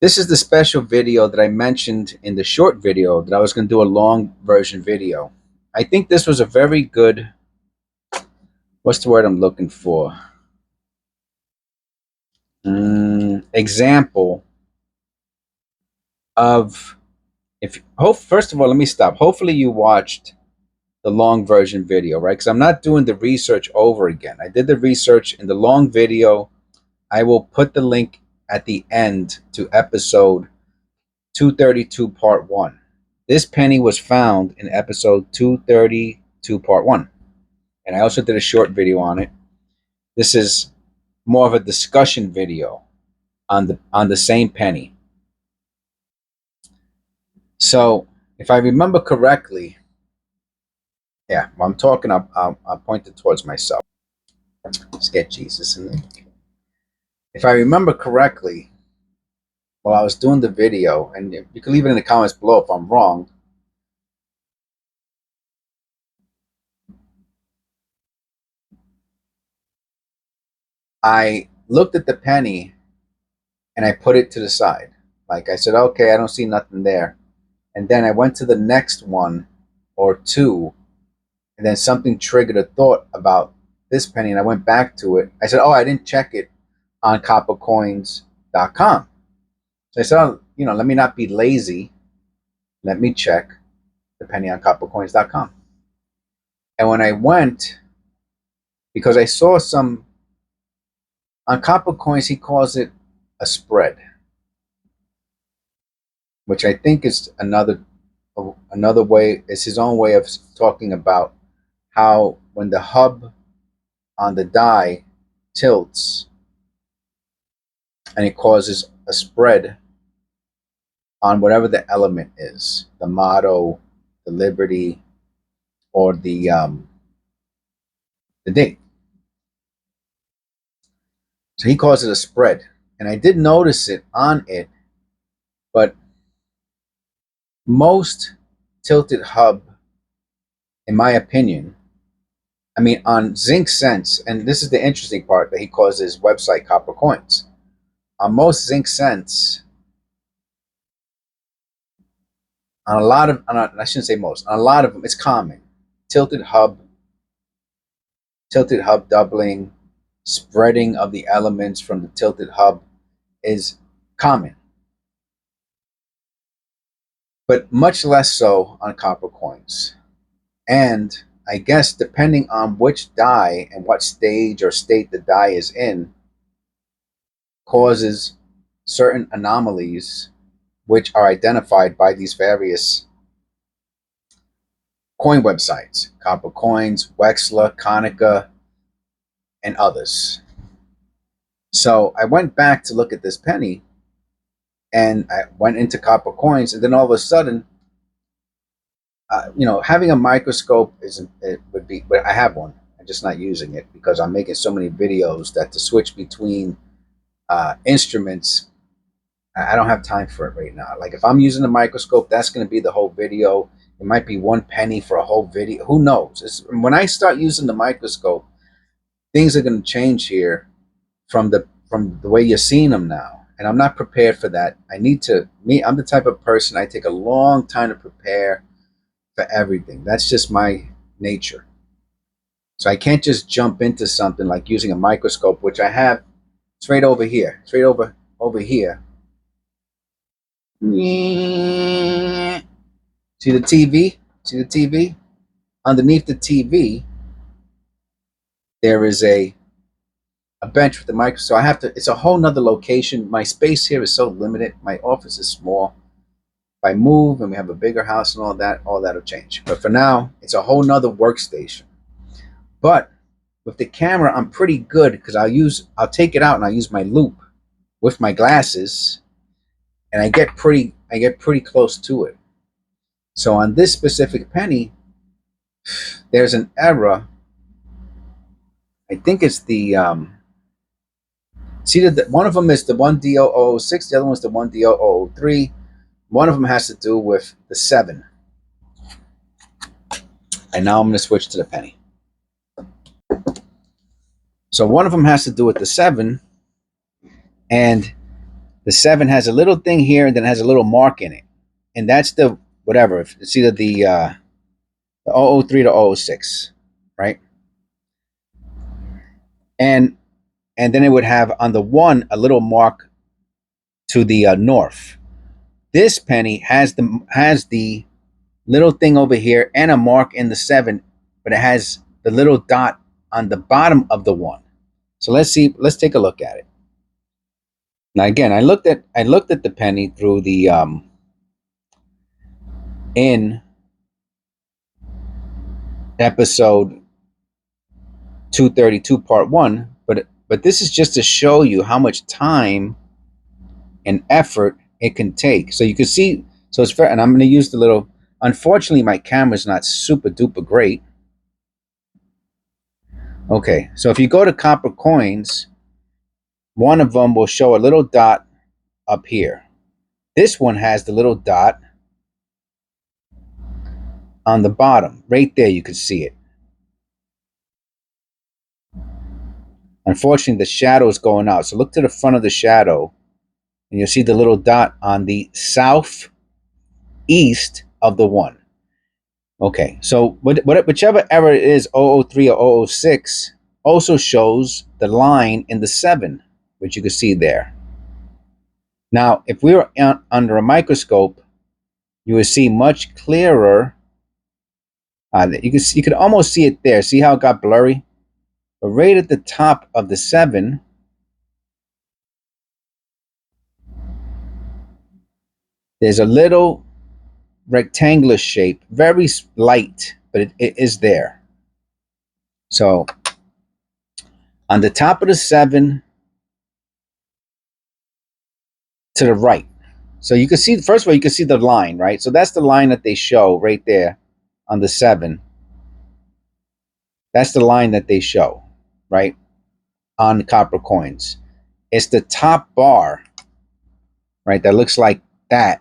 This is the special video that I mentioned in the short video that I was going to do a long version video. I think this was a very good, what's the word I'm looking for? Example of, first of all, let me stop. Hopefully you watched the long version video, right? Because I'm not doing the research over again. I did the research in the long video. I will put the link at the end to episode 232 part 1. This penny was found in episode 232 part 1. And I also did a short video on it. This is more of a discussion video on the same penny. So if I remember correctly, yeah, while I'm talking, I'll point it towards myself. Let's get Jesus in there. If I remember correctly, while I was doing the video, and you can leave it in the comments below if I'm wrong, I looked at the penny and I put it to the side. Like I said, okay, I don't see nothing there. And then I went to the next one or two, and then something triggered a thought about this penny, and I went back to it. I said, oh, I didn't check it on coppercoins.com. So I said, oh, let me not be lazy. Let me check the penny on coppercoins.com. And when I went, because I saw some, on Copper Coins, he calls it a spread, which I think is another way, it's his own way of talking about how when the hub on the die tilts and it causes a spread on whatever the element is, the motto, the liberty, or the date. So he calls it a spread. And I did notice it on it, but most tilted hub, in my opinion, I mean, on Zinc Sense, and this is the interesting part that he calls his website Copper Coins. On most Zinc Sense, on a lot of, I shouldn't say most, on a lot of them, it's common. Tilted hub doubling, spreading of the elements from the tilted hub is common, but much less so on Copper Coins. And I guess depending on which die and what stage or state the die is in, causes certain anomalies which are identified by these various coin websites, Copper Coins, Wexler, Konica, and others. So I went back to look at this penny, and I went into Copper Coins, and then all of a sudden, having a microscope would be, but I have one. I'm just not using it because I'm making so many videos that to switch between instruments, I don't have time for it right now. Like if I'm using a microscope, that's going to be the whole video. It might be one penny for a whole video. Who knows? When I start using the microscope, things are going to change here from the way you're seeing them now. And I'm not prepared for that. I'm the type of person, I take a long time to prepare for everything. That's just my nature. So I can't just jump into something like using a microscope, which I have. It's right over here. It's right over here. See the TV? See the TV? Underneath the TV, there is a bench with the mic. So I have to, it's a whole nother location. My space here is so limited. My office is small. If I move and we have a bigger house and all that'll change. But for now, it's a whole nother workstation. But with the camera, I'm pretty good because I'll take it out and I'll use my loop with my glasses, and I get pretty close to it. So on this specific penny, there's an error. I think it's the see that one of them is the 1D006, the other one's the 1D003. One of them has to do with the 7. And now I'm going to switch to the penny. So one of them has to do with the 7, and The 7 has a little thing here and then has a little mark in it. And that's the whatever. It's either the 003 to 006, right? And then it would have on the 1 a little mark to the north. This penny has the little thing over here and a mark in the 7, but it has the little dot on the bottom of the 1. So let's take a look at it. Now again, I looked at the penny through the in episode 232 part 1, but this is just to show you how much time and effort it can take. So you can see, so it's fair, and I'm going to use the little, unfortunately my camera's not super duper great. Okay, so if you go to copper coins, one of them will show a little dot up here. This one has the little dot on the bottom. Right there, you can see it. Unfortunately, the shadow is going out. So look to the front of the shadow, and you'll see the little dot on the southeast of the 1. Okay, so whichever error it is, 003 or 006, also shows the line in the 7, which you can see there. Now, if we were under a microscope, you would see much clearer. You could almost see it there. See how it got blurry? But right at the top of the 7, there's a little rectangular shape, very light, but it is there. So on the top of the 7 to the right. So you can see, first of all, you can see the line, right? So that's the line that they show right there on the 7. That's the line that they show, right? On copper coins. It's the top bar, right? That looks like that.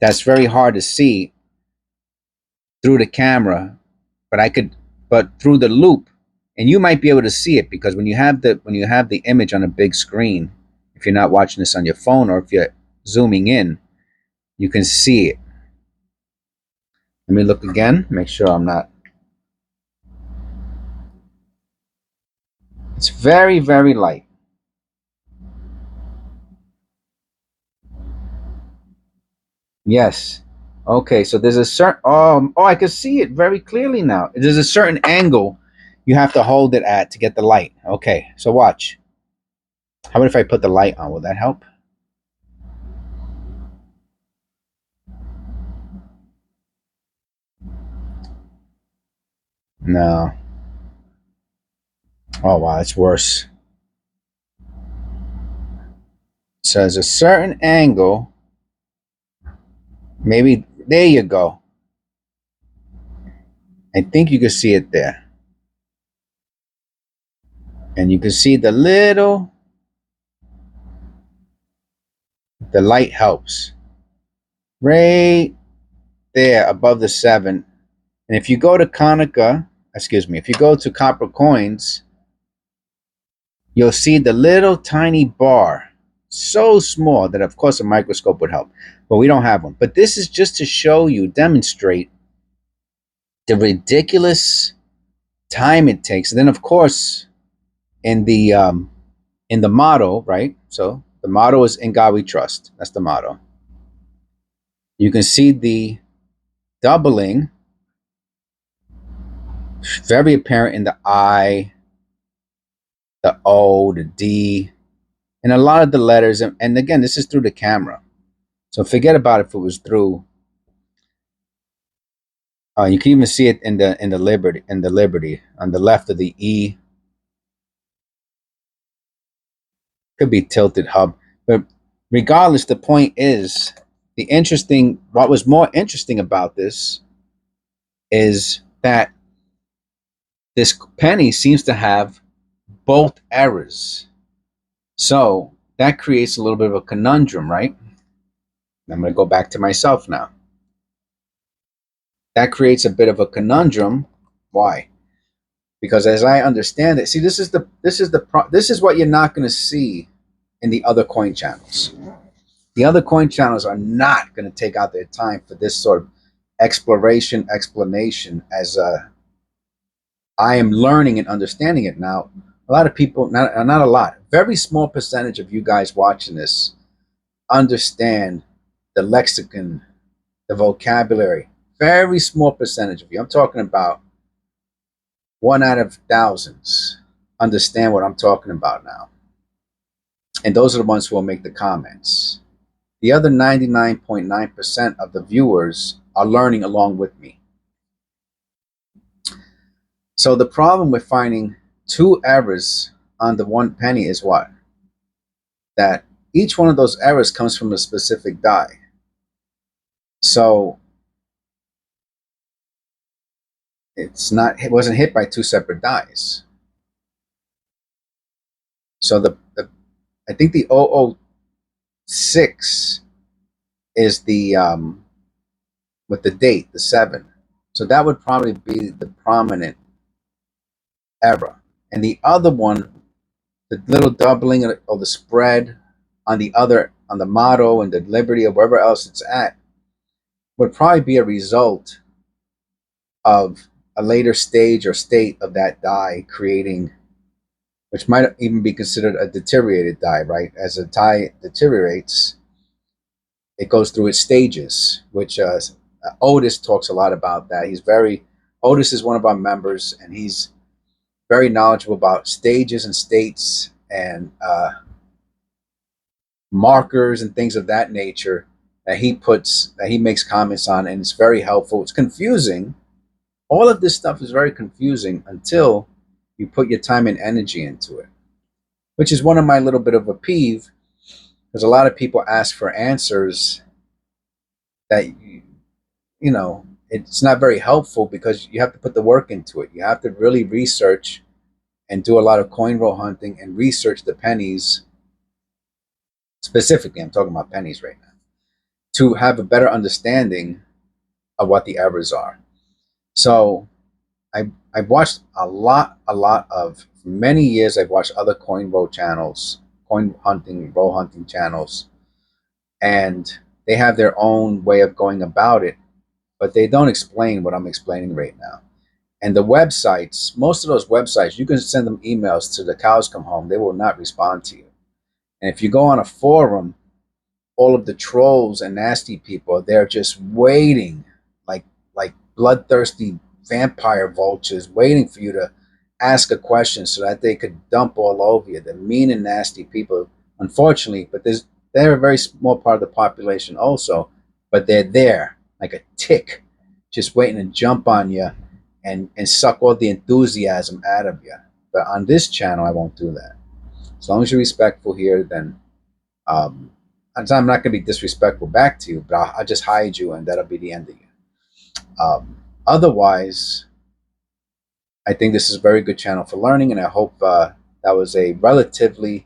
That's very hard to see through the camera, but through the loop, and you might be able to see it because when you have the image on a big screen, if you're not watching this on your phone or if you're zooming in, you can see it. Let me look again, make sure I'm not. It's very, very light. Yes. Okay, so there's a certain, I can see it very clearly now. There's a certain angle you have to hold it at to get the light. Okay, so watch. How about if I put the light on? Will that help? No. Oh, wow, it's worse. So there's a certain angle. Maybe, there you go. I think you can see it there. And you can see the light helps. Right there above the 7. And if you go to if you go to copper coins, you'll see the little tiny bar. So small that of course a microscope would help. But we don't have one. But this is just to show you, demonstrate the ridiculous time it takes. And then of course in the motto, right? So the motto is "In God We Trust." That's the motto. You can see the doubling, very apparent in the I, the O, the D, and a lot of the letters. And again, this is through the camera. So forget about if it was through. You can even see it in the Liberty on the left of the E. Could be tilted hub, but regardless, the point is what was more interesting about this is that this penny seems to have both errors. So that creates a little bit of a conundrum, right? I'm going to go back to myself now. That creates a bit of a conundrum. Why? Because as I understand it, see, this is what you're not going to see in the other coin channels. The other coin channels are not going to take out their time for this sort of explanation as I am learning and understanding it now. A lot of people, not a lot, very small percentage of you guys watching this understand the lexicon, the vocabulary. Very small percentage of you. I'm talking about 1 out of thousands understand what I'm talking about now. And those are the ones who will make the comments. The other 99.9% of the viewers are learning along with me. So the problem with finding 2 errors on the 1 penny is what? That each one of those errors comes from a specific die. So it wasn't hit by 2 separate dies. So I think the 006 is the with the date, the 7. So that would probably be the prominent error. And the other one, the little doubling of the spread on the motto and the liberty or wherever else it's at, would probably be a result of a later stage or state of that die creating, which might even be considered a deteriorated die, right? As a die deteriorates, it goes through its stages, which Otis talks a lot about that. Otis is one of our members, and he's very knowledgeable about stages and states and markers and things of that nature that he makes comments on, and it's very helpful. It's confusing. All of this stuff is very confusing until you put your time and energy into it, which is one of my little bit of a peeve, because a lot of people ask for answers that, you know, it's not very helpful because you have to put the work into it. You have to really research and do a lot of coin roll hunting and research the pennies. Specifically, I'm talking about pennies right now, to have a better understanding of what the errors are. So I've watched a lot of, for many years, I've watched other coin roll channels, coin hunting, roll hunting channels, and they have their own way of going about it, but they don't explain what I'm explaining right now. And the websites, most of those websites, you can send them emails to the cows come home. They will not respond to you. And if you go on a forum, all of the trolls and nasty people, they're just waiting like bloodthirsty vampire vultures, waiting for you to ask a question so that they could dump all over you. They're mean and nasty people, unfortunately, but they're a very small part of the population also, but they're there like a tick, just waiting to jump on you and suck all the enthusiasm out of you. But on this channel, I won't do that. As long as you're respectful here, then I'm not going to be disrespectful back to you, but I'll just hide you, and that'll be the end of you. Otherwise, I think this is a very good channel for learning, and I hope that was a relatively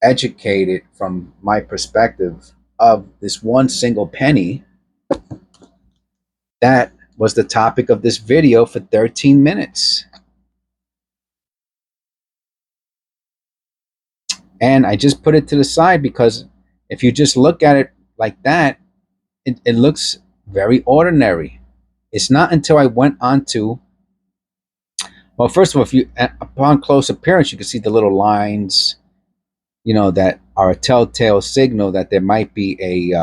educated, from my perspective, of this one single penny. That was the topic of this video for 13 minutes. And I just put it to the side because if you just look at it like that, it looks very ordinary. It's not until I went on to, well, first of all, if you, upon close appearance, you can see the little lines, you know, that are a telltale signal that there might be a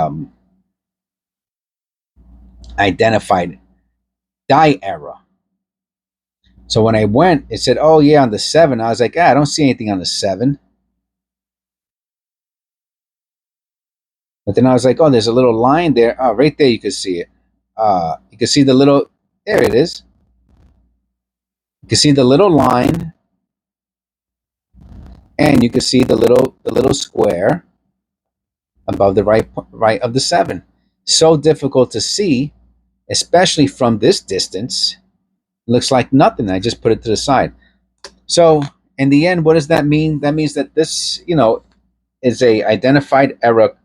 identified die error. So when I went, it said, oh yeah, on the 7. I was like, I don't see anything on the 7. But then I was like, oh, there's a little line there. Oh, right there, you can see it. You can see the little, there it is. You can see the little line, and you can see the little square above the right of the 7. So difficult to see, especially from this distance. It looks like nothing. I just put it to the side. So in the end, what does that mean? That means that this, you know, is a identified error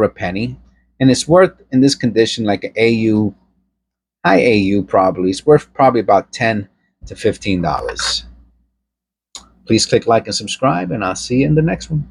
penny, and it's worth, in this condition, like an AU, high AU probably, it's worth probably about $10 to $15. Please click like and subscribe, and I'll see you in the next one.